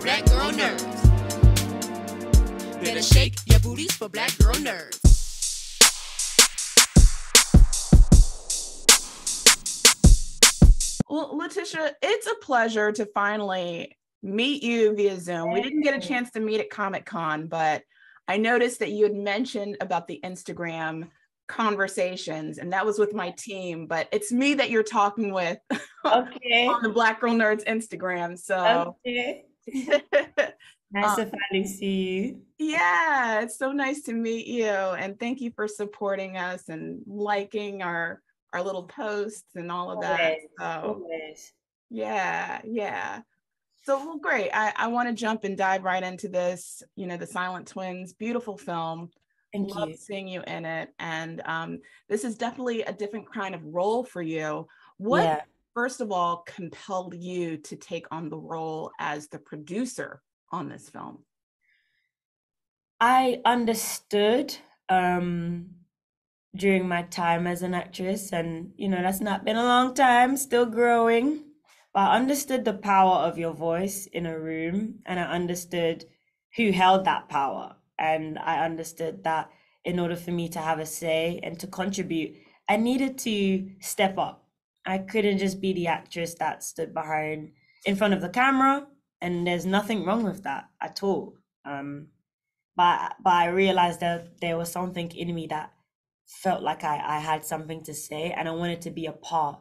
black girl nerves. Better shake your booties for black girl nerves. Well, Letitia, it's a pleasure to finally meet you via Zoom. We didn't get a chance to meet at Comic-Con, but I noticed that you had mentioned about the Instagram conversations, and that was with my team, but it's me that you're talking with Okay. on the Black Girl Nerds Instagram. So okay. Nice to finally see you. Yeah, it's so nice to meet you, and thank you for supporting us and liking our little posts and all of that. Always. Yeah. So, well, great. I want to jump and dive right into this, the Silent Twins, beautiful film. Thank Love you. seeing you in it. And this is definitely a different kind of role for you. What, first of all, compelled you to take on the role as the producer on this film? I understood during my time as an actress, and that's not been a long time, still growing, but I understood the power of your voice in a room, and I understood who held that power, and I understood that in order for me to have a say and to contribute, I needed to step up. I couldn't just be the actress that stood in front of the camera, and there's nothing wrong with that at all. But I realized that there was something in me that felt like I had something to say, and I wanted to be a part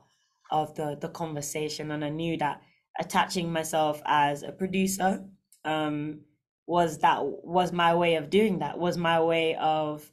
of the conversation. And I knew that attaching myself as a producer was my way of doing that, was my way of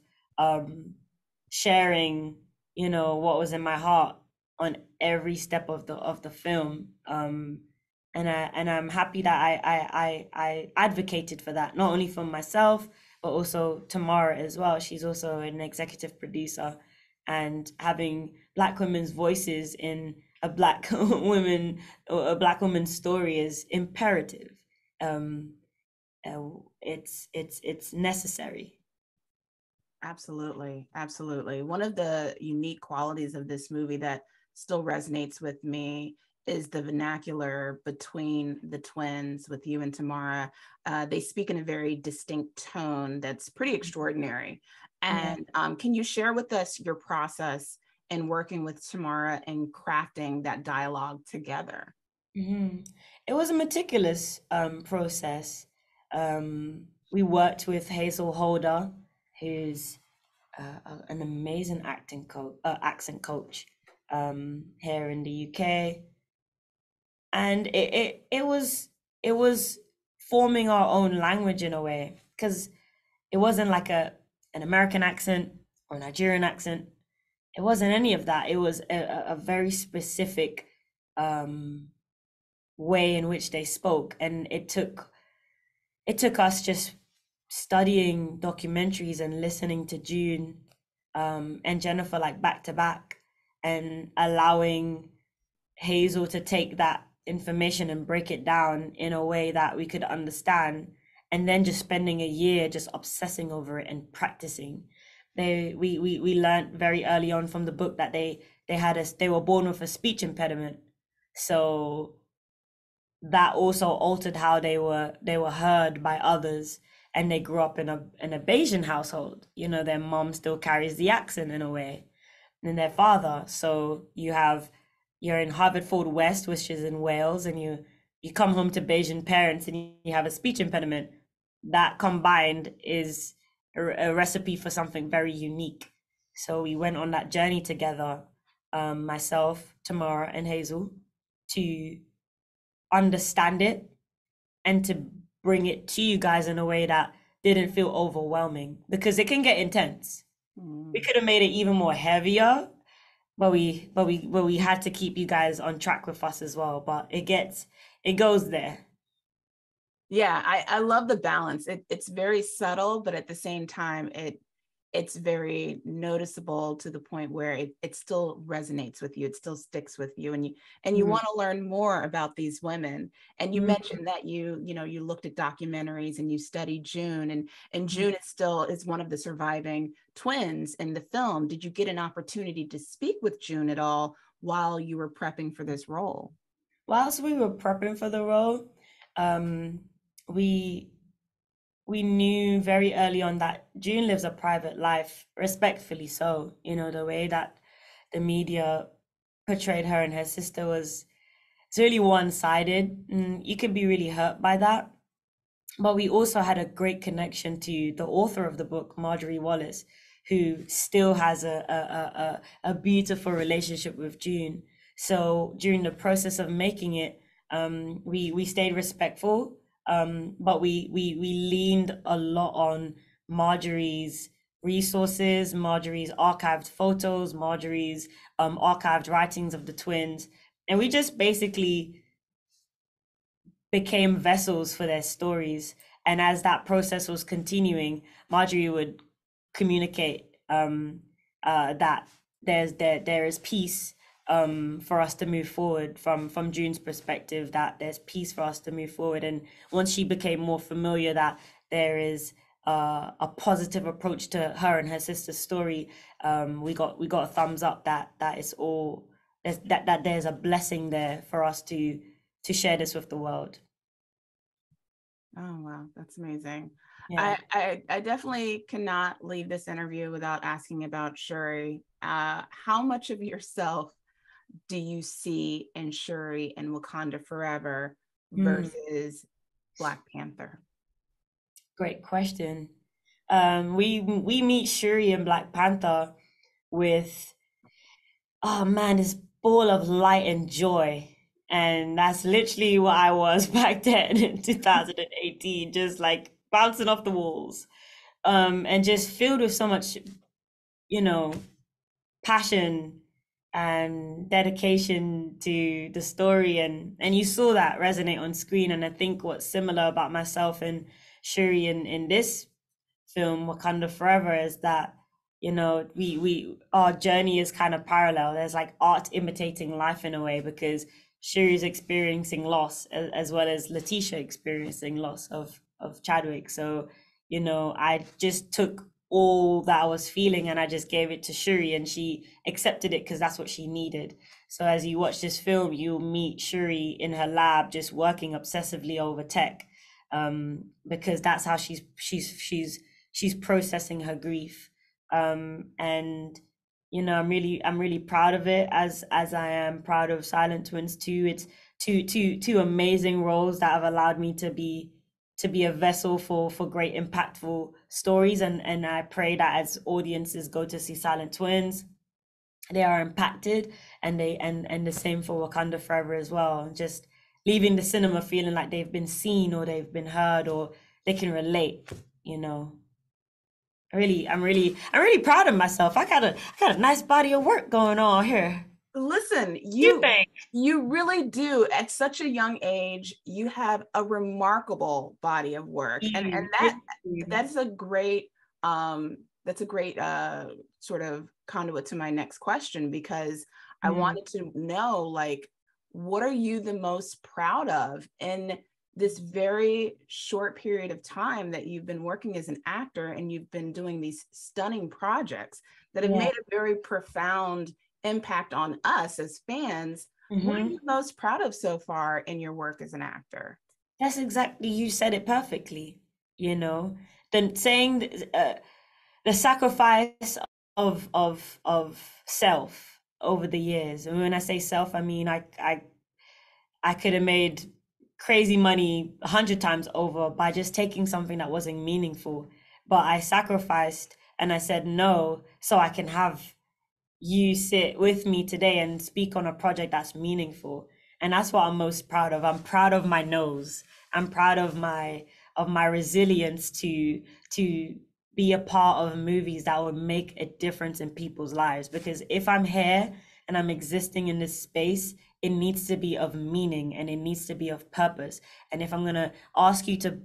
sharing, what was in my heart on every step of the film. And I'm happy that I advocated for that, not only for myself, but also Tamara as well. She's also an executive producer, and having Black women's voices in a Black woman's story is imperative. It's necessary. Absolutely. One of the unique qualities of this movie that still resonates with me is the vernacular between the twins, with you and Tamara. They speak in a very distinct tone that's pretty extraordinary. And can you share with us your process in working with Tamara and crafting that dialogue together? Mm-hmm. It was a meticulous process. We worked with Hazel Holder, who's an amazing accent coach here in the UK. And it was forming our own language in a way, because it wasn't like an American accent or a Nigerian accent. It wasn't any of that. It was a very specific way in which they spoke, and it took us just studying documentaries and listening to June and Jennifer like back to back, and allowing Hazel to take that information and break it down in a way that we could understand, and then just spending a year just obsessing over it and practicing. We learned very early on from the book that they were born with a speech impediment, so that also altered how they were heard by others. And they grew up in a Bayesian household. Their mom still carries the accent in a way, and their father. So you're in Haverford West, which is in Wales, and you come home to Bayesian parents and you have a speech impediment. That combined is a recipe for something very unique. So we went on that journey together, myself, Tamara, and Hazel, to understand it and to bring it to you guys in a way that didn't feel overwhelming, because it can get intense. We could have made it even more heavier, but we had to keep you guys on track with us as well. But it goes there. Yeah, I love the balance. It's very subtle, but at the same time, it's very noticeable to the point where it still resonates with you. It still sticks with you, and you want to learn more about these women. And you mentioned that you looked at documentaries and you studied June, and June is one of the surviving twins in the film. Did you get an opportunity to speak with June at all while you were prepping for this role? Whilst we were prepping for the role, we we knew very early on that June lives a private life, respectfully so. You know, the way that the media portrayed her and her sister was, it's really one-sided, and you can be really hurt by that. But we also had a great connection to the author of the book, Marjorie Wallace, who still has a beautiful relationship with June. So during the process of making it, we stayed respectful, but we leaned a lot on Marjorie's resources, Marjorie's archived photos, Marjorie's archived writings of the twins, and we just basically became vessels for their stories. And as that process was continuing, Marjorie would communicate that there is peace for us to move forward from June's perspective, that there's peace for us to move forward. And once she became more familiar that there is a positive approach to her and her sister's story, we got a thumbs up that it's all that there's a blessing there for us to share this with the world. Oh, wow. That's amazing. Yeah. I definitely cannot leave this interview without asking about Shuri. How much of yourself do you see in Shuri and Wakanda Forever versus Black Panther? Great question. We meet Shuri and Black Panther with, oh man, this ball of light and joy. And that's literally what I was back then in 2018, just like bouncing off the walls. And just filled with so much, you know, passion and dedication to the story. And you saw that resonate on screen. And I think what's similar about myself and Shuri in this film, Wakanda Forever, is that, you know, we our journey is kind of parallel. There's like art imitating life in a way, because Shuri's experiencing loss as well as Letitia experiencing loss of Chadwick. So, you know, I just took all that I was feeling and I just gave it to Shuri, and she accepted it because that's what she needed. So as you watch this film, you'll meet Shuri in her lab just working obsessively over tech, because that's how she's processing her grief. And you know, I'm really proud of it, as I am proud of Silent Twins 2. It's two amazing roles that have allowed me to be a vessel for great impactful stories, and I pray that as audiences go to see Silent Twins, they are impacted, and the same for Wakanda Forever as well, just leaving the cinema feeling like they've been seen or they've been heard or they can relate, you know. I'm really proud of myself. I got a nice body of work going on here. Listen, You think? you really do. At such a young age, you have a remarkable body of work, and that's a great sort of conduit to my next question, because I wanted to know, like, what are you the most proud of in this very short period of time that you've been working as an actor, and you've been doing these stunning projects that have made a very profound impact on us as fans. What are you most proud of so far in your work as an actor? That's exactly, you said it perfectly, you know. Then saying the sacrifice of self over the years. And when I say self, I mean I could have made crazy money 100 times over by just taking something that wasn't meaningful, but I sacrificed and I said no so I can have you sit with me today and speak on a project that's meaningful. And that's what I'm most proud of. I'm proud of my nose. I'm proud of my resilience to be a part of movies that would make a difference in people's lives. Because if I'm here and I'm existing in this space, it needs to be of meaning and it needs to be of purpose. And if I'm gonna ask you to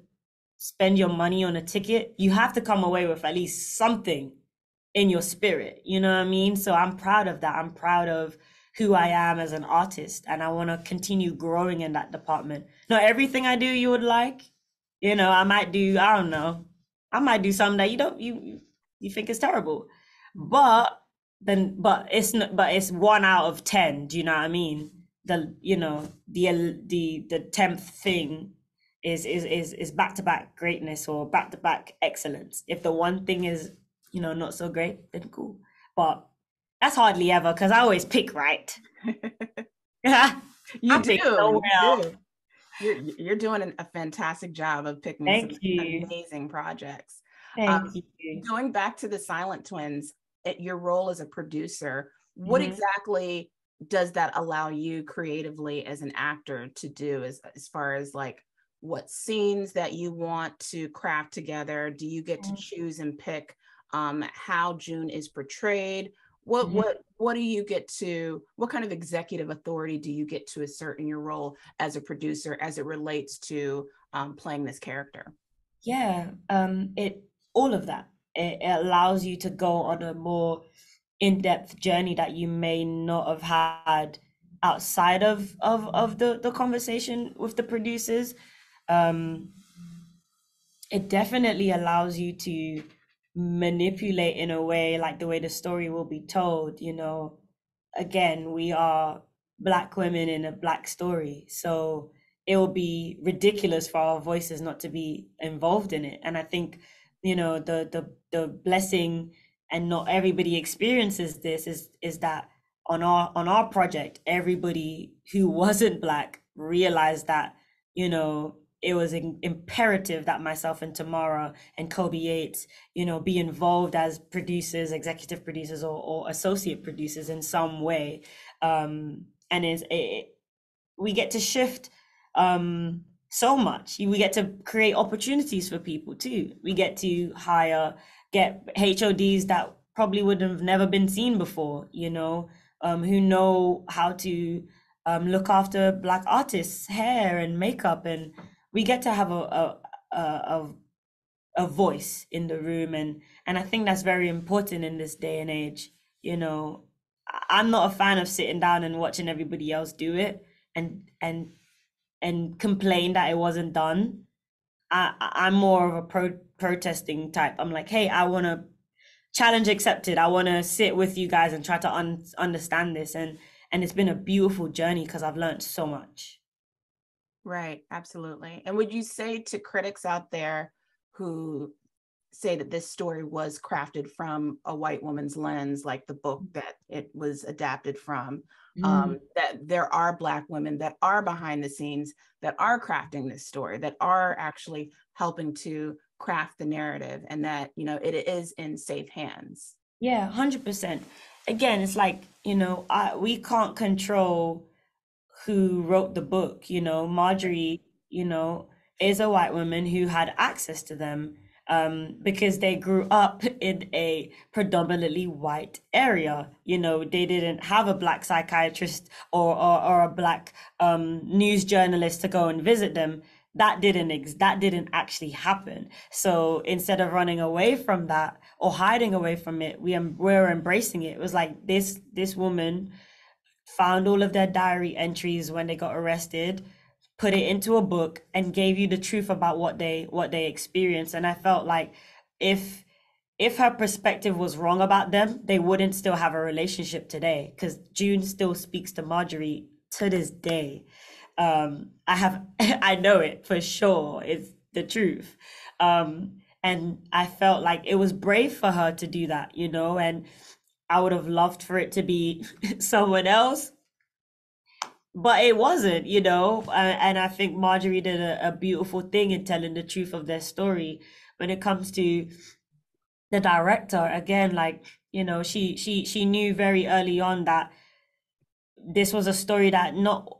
spend your money on a ticket, you have to come away with at least something in your spirit, you know what I mean? So I'm proud of that. I'm proud of who I am as an artist, and I want to continue growing in that department. Not everything I do you would like, you know. I might do, I don't know, I might do something that you think is terrible, but it's not, but it's 1 out of 10. Do you know what I mean? The 10th thing is back-to-back greatness or back-to-back excellence. If the one thing is, you know, not so great, then cool. But that's hardly ever, because I always pick right. You pick do. nowhere You else. do. You're doing a fantastic job of picking some Thank you. amazing projects. Thank you. Going back to the Silent Twins, your role as a producer, what Mhm. exactly does that allow you creatively as an actor to do, as far as like what scenes that you want to craft together? Do you get to choose and pick how June is portrayed? What do you get to, what kind of executive authority do you get to assert in your role as a producer as it relates to playing this character? Yeah, it all of that. It allows you to go on a more in-depth journey that you may not have had outside of the conversation with the producers. Um, it definitely allows you to manipulate in a way, like the way the story will be told, you know. Again, we are Black women in a Black story, so it will be ridiculous for our voices not to be involved in it. And I think, you know, the blessing, and not everybody experiences this, is that on our project, everybody who wasn't Black realized that, you know, it was imperative that myself and Tamara and Kobe Yates, you know, be involved as producers, executive producers, or associate producers in some way. And we get to shift so much. We get to create opportunities for people too. We get to get HODs that probably would have never been seen before, you know, who know how to look after Black artists' hair and makeup, and we get to have a a voice in the room, and I think that's very important in this day and age. You know, I'm not a fan of sitting down and watching everybody else do it and complain that it wasn't done. I'm more of a protesting type. I'm like, hey, I want to challenge accepted. I want to sit with you guys and try to understand this, and it's been a beautiful journey because I've learned so much. Right, absolutely. And would you say to critics out there who say that this story was crafted from a white woman's lens, like the book that it was adapted from, that there are Black women that are behind the scenes, that are crafting this story, that are actually helping to craft the narrative, and that, you know, it is in safe hands? Yeah, 100%. Again, it's like, you know, we can't control who wrote the book. You know, Marjorie, you know, is a white woman who had access to them, because they grew up in a predominantly white area. You know, they didn't have a Black psychiatrist or a Black news journalist to go and visit them. That didn't actually happen. So instead of running away from that or hiding away from it, we're embracing it. It was like this woman found all of their diary entries when they got arrested, put it into a book, and gave you the truth about what they experienced. And I felt like if her perspective was wrong about them, they wouldn't still have a relationship today, because June still speaks to Marjorie to this day. I know it for sure. It's the truth. And I felt like it was brave for her to do that, you know, and I would have loved for it to be someone else, but it wasn't, you know. And I think Marjorie did a beautiful thing in telling the truth of their story. When it comes to the director, again, like, you know, she knew very early on that this was a story that not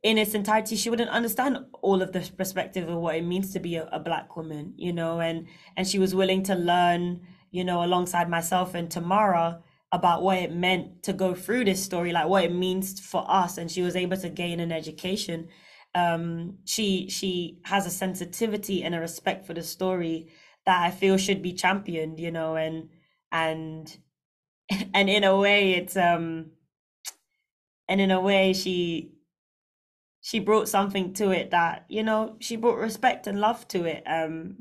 in its entirety, she wouldn't understand all of the perspective of what it means to be a Black woman, you know, and she was willing to learn, you know, alongside myself and Tamara, about what it meant to go through this story, like what it means for us. And she was able to gain an education. She has a sensitivity and a respect for the story that I feel should be championed, you know, and and in a way it's and in a way she brought something to it that, you know, she brought respect and love to it,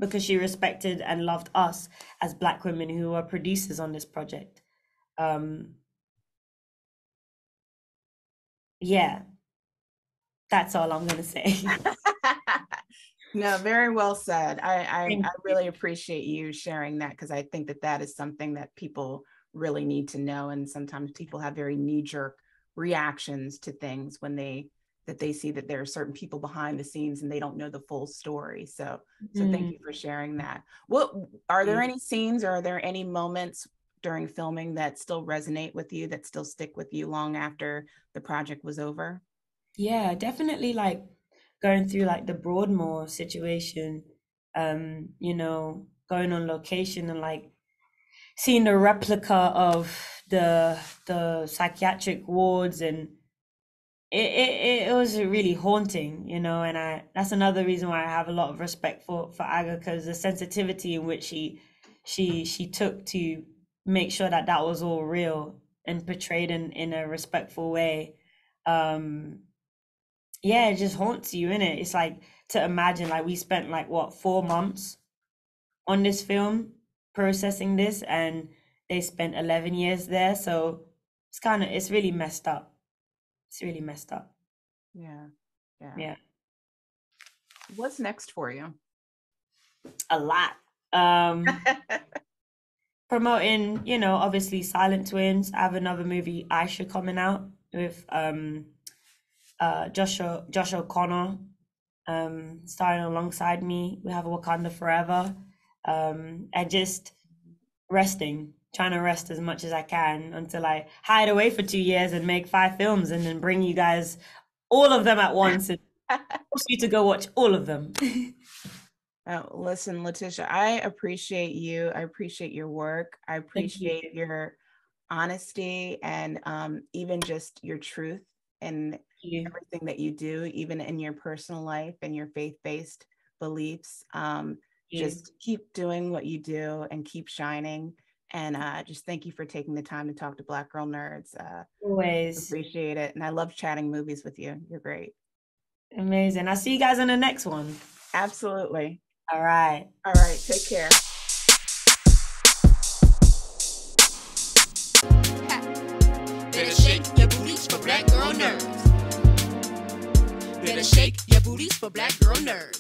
because she respected and loved us as Black women who are producers on this project. Yeah, that's all I'm gonna say. No, very well said. Thank I you. really appreciate you sharing that, because I think that that is something that people really need to know. And sometimes people have very knee-jerk reactions to things when they see that there are certain people behind the scenes and they don't know the full story. So thank Mm, you for sharing that. What are there yeah. any scenes, or are there any moments during filming that still resonate with you, that still stick with you long after the project was over? Yeah, definitely like going through like the Broadmoor situation, you know, going on location and like seeing the replica of the psychiatric wards, and it was really haunting, you know, and I that's another reason why I have a lot of respect for Aga, because the sensitivity in which she took to make sure that that was all real and portrayed in a respectful way. Um, yeah, it just haunts you, innit? It's like to imagine like we spent like what 4 months on this film processing this, and they spent 11 years there. So it's really messed up. It's really messed up. Yeah. Yeah. Yeah, What's next for you? a lot. Um, Promoting, you know, obviously Silent Twins. I have another movie, Aisha, coming out with Josh O'Connor starring alongside me. We have Wakanda Forever. And just resting, trying to rest as much as I can until I hide away for 2 years and make 5 films and then bring you guys all of them at once and force you to go watch all of them. Listen, Letitia, I appreciate you. I appreciate your work. I Thank you. appreciate your honesty, and even just your truth in You. everything that you do, even in your personal life and your faith-based beliefs. You. Just keep doing what you do and keep shining. And just thank you for taking the time to talk to Black Girl Nerds. Always. Appreciate it. And I love chatting movies with you. You're great. Amazing. I'll see you guys in the next one. Absolutely. All right. All right. Take care. Better shake your booties for Black Girl Nerds. Better shake your booties for Black Girl Nerds.